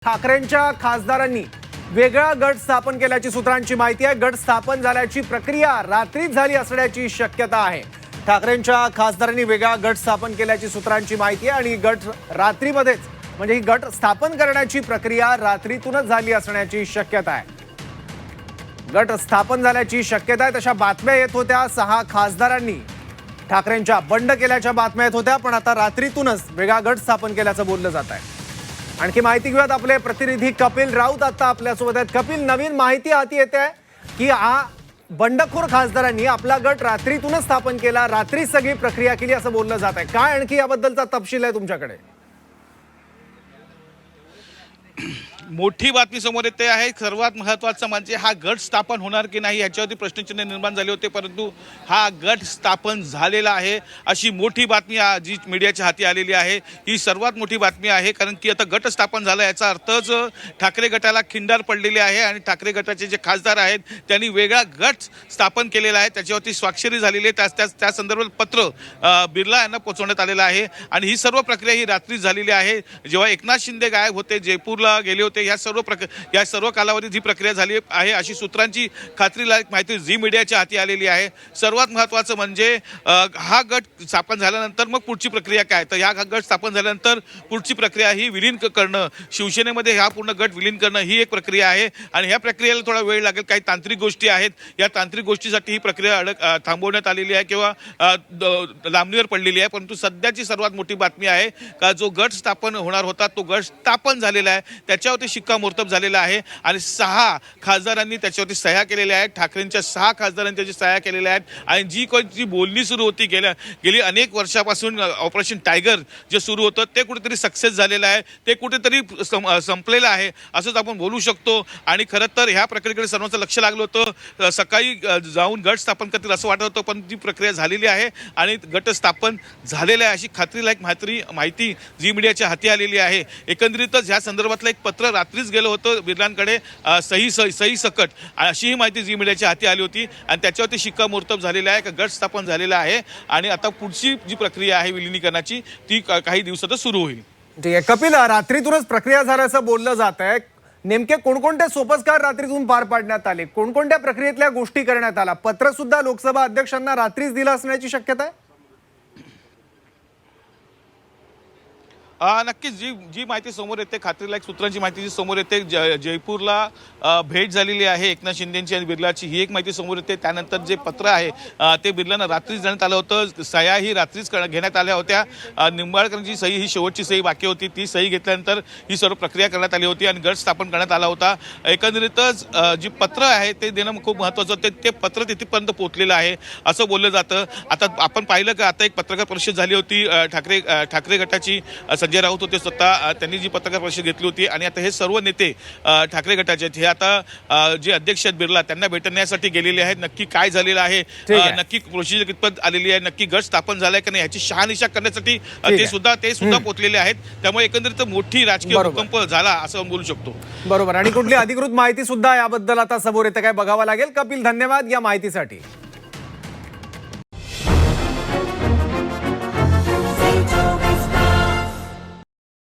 ठाकरेंच्या खासदारांनी वेगळा गट स्थापन केल्याची सूत्रांची माहिती आहे। गट स्थापन झाल्याची प्रक्रिया रात्रीच झाली असण्याची शक्यता आहे। ठाकरेंच्या खासदारांनी वेगळा गट स्थापन केल्याची सूत्रांची माहिती आहे आणि गट रात्रीमध्येच म्हणजे ही गट स्थापन करण्याची प्रक्रिया रात्रीतूनच झाली असण्याची शक्यता आहे। गट स्थापन झाल्याची शक्यता आहे तशा बातम्या येत होत्या। 6 खासदारांनी ठाकरेंच्या बंड केल्याच्या बातम्या येत होत्या, पण आता रात्रीतूनच वेगळा गट स्थापन केल्याचं बोललं जात आहे। आणखी माहिती घेऊयात, आपले प्रतिनिधी कपिल राऊत आता आपल्यासोबत आहेत। कपिल, नवीन माहिती हाती येते की बंडखोर खासदारांनी आपला गट रात्रीतूनच स्थापन केला, रात्री सगळी प्रक्रिया केली असं बोललं जात आहे। काय आणखी याबद्दलचा तपशील आहे तुमच्याकडे? मोठी बातमी समोर येते आहे। सर्वात महत्त्वाचं म्हणजे हा गट स्थापन होणार की नाही याच्यावरती प्रश्नचिन्ह निर्माण झाले होते, परंतु हा गट स्थापन झालेला आहे अशी मोठी बातमी जी मीडियाच्या हाती आलेली आहे। ही सर्वात मोठी बातमी आहे, कारण की आता गट स्थापन झाला याचा अर्थच ठाकरे गटाला खिंडार पडलेली आहे आणि ठाकरे गटाचे जे खासदार आहेत त्यांनी वेगळा गट स्थापन केलेला आहे, त्याच्यावरती स्वाक्षरी झालेली आहे। त्या संदर्भात पत्र बिर्ला यांना पोहोचवण्यात आलेलं आहे आणि ही सर्व प्रक्रिया ही रात्री झालेली आहे। जेव्हा एकनाथ शिंदे गायब होते, जयपूरला गेले होते, या सर्व कालावधीत ही प्रक्रिया झाली आहे अशी सूत्रांची खात्रीलायक माहिती झी मीडियाच्या हाती आलेली आहे। सर्वात महत्त्वाचं म्हणजे हा गट स्थापन झाल्यानंतर मग पुढची प्रक्रिया काय, तर हा गट स्थापन झाल्यानंतर पुढची प्रक्रिया ही विलीन करणं, शिवसेनेमध्ये हा पूर्ण गट विलीन करणं ही एक प्रक्रिया आहे आणि ह्या प्रक्रियेला थोडा वेळ लागेल। काही तांत्रिक गोष्टी आहेत, या तांत्रिक गोष्टीसाठी ही प्रक्रिया थांबवण्यात आलेली आहे किंवा लांबणीवर पडलेली आहे। परंतु सध्याची सर्वात मोठी बातमी आहे का जो गट स्थापन होणार होता तो गट स्थापन झालेला आहे, त्याच्यावरती शिक्कामोर्तब झालेला आहे आणि 6 खासदारांनी त्याच्यावरती सह्या केलेल्या आहेत। ठाकरेंच्या 6 खासदारांनी त्याची सह्या केलेल्या आहेत आणि जी कोणती बोलणी सुरू होती गेली अनेक वर्षापासून ऑपरेशन टायगर जे सुरू होतं ते कुठेतरी सक्सेस झालेलं आहे, ते कुठेतरी संपलेलं आहे असंच आपण बोलू शकतो। आणि खरं तर ह्या प्रक्रियेकडे सर्वांचं लक्ष लागलं होतं, सकाळी जाऊन गट स्थापन करतील असं वाटत होतं, पण ती प्रक्रिया झालेली आहे आणि गट स्थापन झालेलं आहे अशी खात्रीलायक माहिती जी मीडियाच्या हाती आलेली आहे। एकंदरीतच ह्या संदर्भातलं एक पत्र रात्रीच गेलं होतं बिर्लांकडे सही सकट अशी ही माहिती जी मीडियाच्या हाती आली होती आणि त्याच्यावरती शिक्कामोर्तब झालेलं आहे, गट स्थापन झालेला आहे आणि आता पुढची जी प्रक्रिया आहे विलिनीकरणाची ती काही दिवसातच सुरू होईल। ठीक आहे कपिल, रात्रीतूनच प्रक्रिया झाल्याचं बोललं जात आहे। नेमके कोणकोणते सोपस्कार रात्रीतून पार पाडण्यात आले, कोणकोणत्या प्रक्रियेतल्या गोष्टी करण्यात आल्या? पत्र सुद्धा लोकसभा अध्यक्षांना रात्रीच दिलं असण्याची शक्यता आहे? नक्कीच जी माहिती समोर येते, खात्रीलायक सूत्रांची माहिती जी समोर येते, जयपूरला भेट झालेली आहे एकनाथ शिंदेची आणि बिर्लाची, ही एक माहिती समोर येते। त्यानंतर जे पत्र आहे ते बिर्लांना रात्रीच देण्यात आलं होतं, सह्या ही रात्रीच घेण्यात आल्या होत्या। निंबाळकरांची सही ही शेवटची सही बाकी होती, ती सही घेतल्यानंतर ही सर्व प्रक्रिया करण्यात आली होती आणि गट स्थापन करण्यात आला होता। एकंदरीतच जी पत्र आहे ते देणं खूप महत्त्वाचं होतं, ते पत्र तिथपर्यंत पोहोचलेलं आहे असं बोललं जातं। आता आपण पाहिलं का आता एक पत्रकार परिषद झाली होती ठाकरे गटाची, संजय राऊत होते स्वतः, त्यांनी जी पत्रकार परिषद घेतली होती आणि आता हे सर्व नेते ठाकरे गटाचे हे आता जे अध्यक्ष आहेत बिर्ला त्यांना भेटण्यासाठी गेलेले आहेत। नक्की काय झालेलं आहे, नक्की प्रोसिजर कितपत आलेली आहे, नक्की गट स्थापन झालाय का नाही ह्याची शहानिशा करण्यासाठी ते सुद्धा पोहोचलेले आहेत। त्यामुळे एकंदरीत मोठी राजकीय भूकंप झाला असं बोलू शकतो। बरोबर, आणि कुठली अधिकृत माहिती सुद्धा याबद्दल आता समोर येते काय बघावं लागेल। कपिल, धन्यवाद या माहितीसाठी।